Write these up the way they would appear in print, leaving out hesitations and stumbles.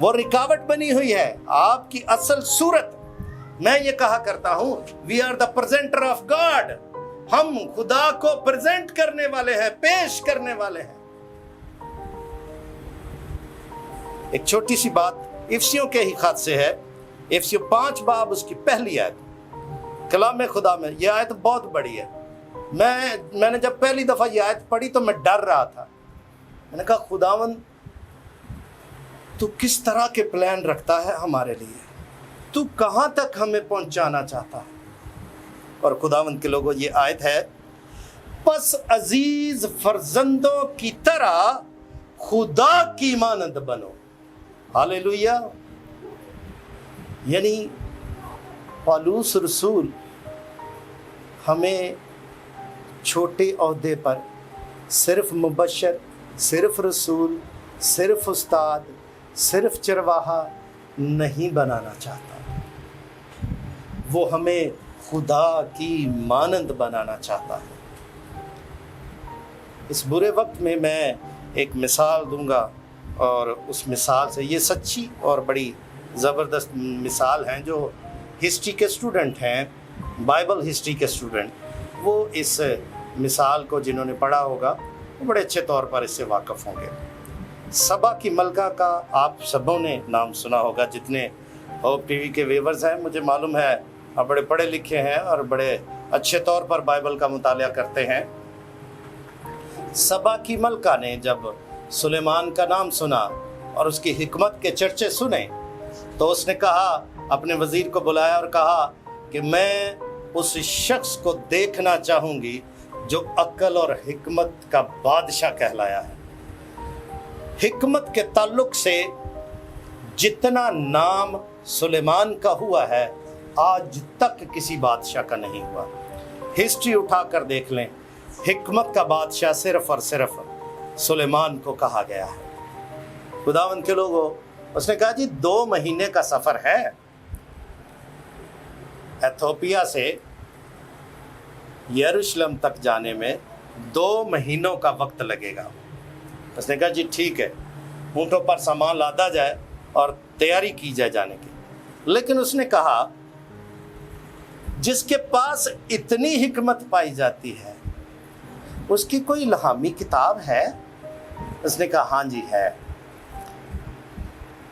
وہ رکاوٹ بنی ہوئی ہے آپ کی اصل صورت. میں یہ کہا کرتا ہوں we are the presenter of God. ہم خدا کو پریزنٹ کرنے والے ہیں, پیش کرنے والے ہیں. ایک چھوٹی سی بات افسیوں کے ہی خط سے ہے, افسیوں 5 باب اس کی پہلی آیت, کلام خدا میں. یہ آیت بہت بڑی ہے. میں نے جب پہلی دفعہ یہ آیت پڑھی تو میں ڈر رہا تھا. میں نے کہا خداوند تو کس طرح کے پلان رکھتا ہے ہمارے لیے, تو کہاں تک ہمیں پہنچانا چاہتا ہے. اور خداوند کے لوگوں یہ آیت ہے, پس عزیز فرزندوں کی طرح خدا کی مانند بنو. ہاللیلویہ. یعنی پالوس رسول ہمیں چھوٹے عہدے پر صرف مبشر, صرف رسول, صرف استاد, صرف چرواہا نہیں بنانا چاہتا. وہ ہمیں خدا کی مانند بنانا چاہتا ہے. اس برے وقت میں ایک مثال دوں گا, اور اس مثال سے, یہ سچی اور بڑی زبردست مثال ہیں. جو ہسٹری کے اسٹوڈنٹ ہیں, بائبل ہسٹری کے اسٹوڈنٹ, وہ اس مثال کو جنہوں نے پڑھا ہوگا وہ بڑے اچھے طور پر اس سے واقف ہوں گے. سبا کی ملکہ کا آپ سبوں نے نام سنا ہوگا, جتنے ہوپ ٹی وی کے ویورز ہیں. مجھے معلوم ہے آپ بڑے پڑھے لکھے ہیں اور بڑے اچھے طور پر بائبل کا مطالعہ کرتے ہیں. سبا کی ملکہ نے جب سلیمان کا نام سنا اور اس کی حکمت کے چرچے سنے تو اس نے کہا, اپنے وزیر کو بلایا اور کہا کہ میں اس شخص کو دیکھنا چاہوں گی جو عقل اور حکمت کا بادشاہ کہلایا ہے. حکمت کے تعلق سے جتنا نام سلیمان کا ہوا ہے آج تک کسی بادشاہ کا نہیں ہوا. ہسٹری اٹھا کر دیکھ لیں, حکمت کا بادشاہ صرف اور صرف سلیمان کو کہا گیا ہے. خداوند کے لوگوں, اس نے کہا جی 2 مہینے کا سفر ہے, ایتھوپیا سے یروشلم تک جانے میں 2 مہینوں کا وقت لگے گا. اس نے کہا جی ٹھیک ہے, اونٹوں پر سامان لادا جائے اور تیاری کی جائے جانے کی. لیکن اس نے کہا جس کے پاس اتنی حکمت پائی جاتی ہے اس کی کوئی الہامی کتاب ہے؟ اس نے کہا ہاں جی ہے.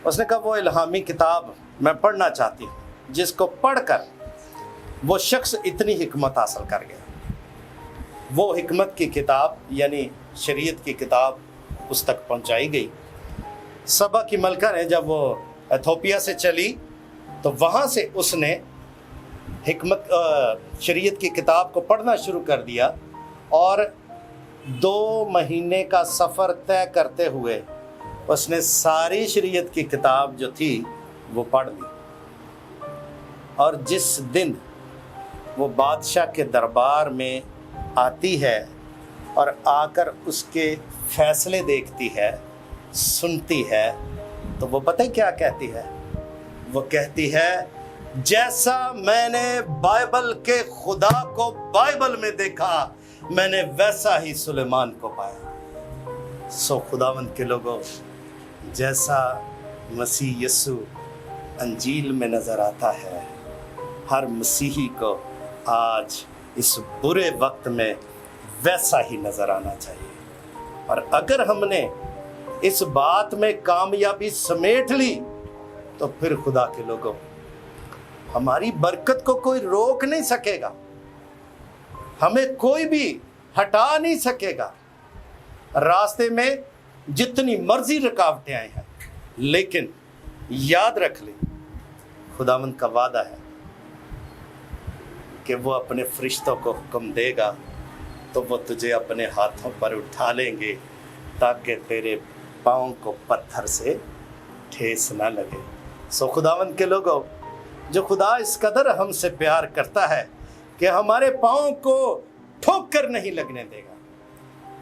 اس نے کہا وہ الہامی کتاب میں پڑھنا چاہتی ہوں جس کو پڑھ کر وہ شخص اتنی حکمت حاصل کر گیا. وہ حکمت کی کتاب یعنی شریعت کی کتاب اس تک پہنچائی گئی. سبا کی ملکہ نے جب وہ ایتھوپیا سے چلی تو وہاں سے اس نے شریعت کی کتاب کو پڑھنا شروع کر دیا, اور 2 مہینے کا سفر طے کرتے ہوئے اس نے ساری شریعت کی کتاب جو تھی وہ پڑھ لی. اور جس دن وہ بادشاہ کے دربار میں آتی ہے اور آ کر اس کے فیصلے دیکھتی ہے, سنتی ہے, تو وہ پتہ کیا کہتی ہے؟ وہ کہتی ہے جیسا میں نے بائبل کے خدا کو بائبل میں دیکھا میں نے ویسا ہی سلیمان کو پایا. سو خداوند کے لوگوں, جیسا مسیح یسوع انجیل میں نظر آتا ہے ہر مسیحی کو آج اس برے وقت میں ویسا ہی نظر آنا چاہیے. اور اگر ہم نے اس بات میں کامیابی سمیٹ لی تو پھر خدا کے لوگوں ہماری برکت کو کوئی روک نہیں سکے گا, ہمیں کوئی بھی ہٹا نہیں سکے گا. راستے میں جتنی مرضی رکاوٹیں آئی ہیں, لیکن یاد رکھ لیں خداوند کا وعدہ ہے کہ وہ اپنے فرشتوں کو حکم دے گا تو وہ تجھے اپنے ہاتھوں پر اٹھا لیں گے تاکہ تیرے پاؤں کو پتھر سے ٹھیس نہ لگے. سو خداوند کے لوگوں, جو خدا اس قدر ہم سے پیار کرتا ہے کہ ہمارے پاؤں کو ٹھوک کر نہیں لگنے دے گا,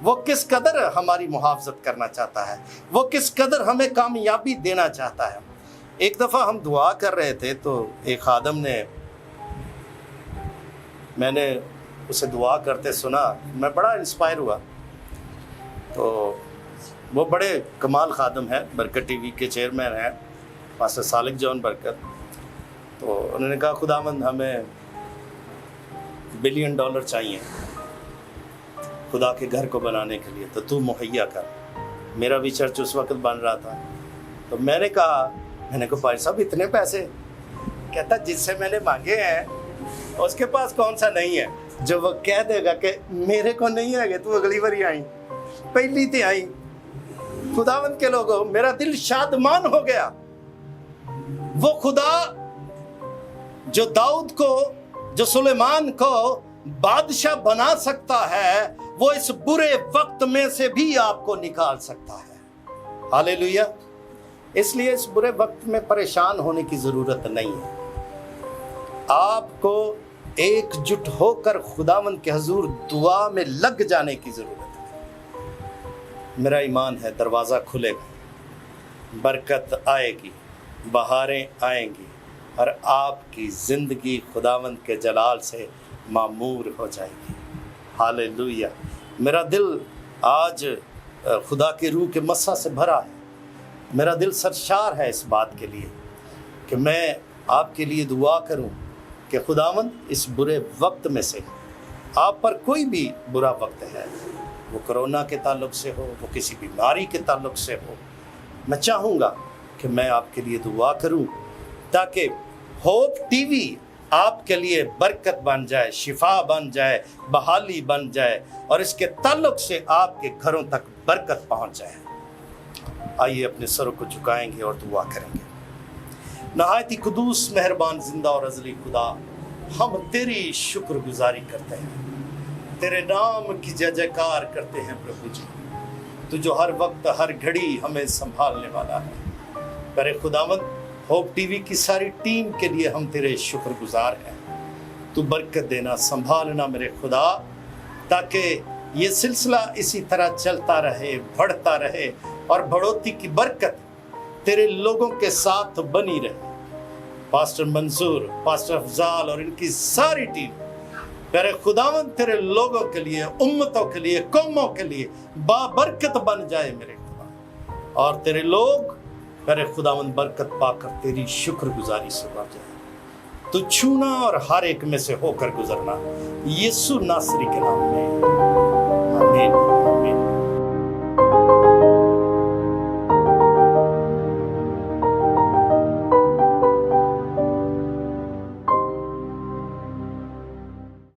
وہ کس قدر ہماری محافظت کرنا چاہتا ہے, وہ کس قدر ہمیں کامیابی دینا چاہتا ہے. ایک دفعہ ہم دعا کر رہے تھے تو ایک خادم نے, میں نے اسے دعا کرتے سنا, میں بڑا انسپائر ہوا. تو وہ بڑے کمال خادم ہے, برکت ٹی وی کے چیئرمین ہیں, پاسٹر سالک جون برکت. تو انہوں نے کہا خداوند ہمیں $1 بلین چاہیے خدا کے گھر کو بنانے کے لیے، تو مہیا کر. میرا بھی چرچ اس وقت بن رہا تھا. تو میں نے کہا بھائی صاحب اتنے پیسے؟ کہتا جس سے میں نے مانگے ہیں اس کے پاس کون سا نہیں ہے. جو وہ کہہ دے گا کہ میرے کو نہیں آئے گے تو اگلی باری آئیں، پہلی تھی آئیں. خداوند کے لوگوں، میرا دل شادمان ہو گیا. وہ خدا جو داؤد کو، جو سلیمان کو بادشاہ بنا سکتا ہے، وہ اس برے وقت میں سے بھی آپ کو نکال سکتا ہے. ہاللیلویا. اس لیے اس برے وقت میں پریشان ہونے کی ضرورت نہیں ہے. آپ کو ایک جٹ ہو کر خداوند کے حضور دعا میں لگ جانے کی ضرورت ہے. میرا ایمان ہے دروازہ کھلے گا، برکت آئے گی، بہاریں آئیں گی، اور آپ کی زندگی خداوند کے جلال سے معمور ہو جائے گی. ہاللیلویا. میرا دل آج خدا کی روح کے مسح سے بھرا ہے. میرا دل سرشار ہے اس بات کے لیے کہ میں آپ کے لیے دعا کروں کہ خداوند اس برے وقت میں سے، آپ پر کوئی بھی برا وقت ہے، وہ کرونا کے تعلق سے ہو، وہ کسی بیماری کے تعلق سے ہو، میں چاہوں گا کہ میں آپ کے لیے دعا کروں تاکہ ہوپ ٹی وی آپ کے لیے برکت بن جائے، شفا بن جائے، بحالی بن جائے، اور اس کے تعلق سے آپ کے گھروں تک برکت پہنچ جائے. آئیے اپنے سروں کو جھکائیں گے اور دعا کریں گے. نہایت ہی قدوس، مہربان، زندہ اور ازلی خدا، ہم تیری شکر گزاری کرتے ہیں، تیرے نام کی جے جے کار کرتے ہیں. پربھو جی، تو جو ہر وقت ہر گھڑی ہمیں سنبھالنے والا ہے. میرے خداوند، ہوپ ٹی وی کی ساری ٹیم کے لیے ہم تیرے شکر گزار ہیں. تو برکت دینا، سنبھالنا میرے خدا، تاکہ یہ سلسلہ اسی طرح چلتا رہے، بڑھتا رہے، اور بڑھوتی کی برکت تیرے لوگوں کے ساتھ بنی رہے. پاسٹر منصور، پاسٹر افضال اور ان کی ساری ٹیم، میرے خداوند تیرے لوگوں کے لیے، امتوں کے لیے، قوموں کے لیے بابرکت بن جائے میرے خدا. اور تیرے لوگ میرے خداوند برکت پا کر تیری شکر گزاری سے بڑھ جائے. تو چھونا اور ہر ایک میں سے ہو کر گزرنا، یسوع ناصری کے نام میں، آمین.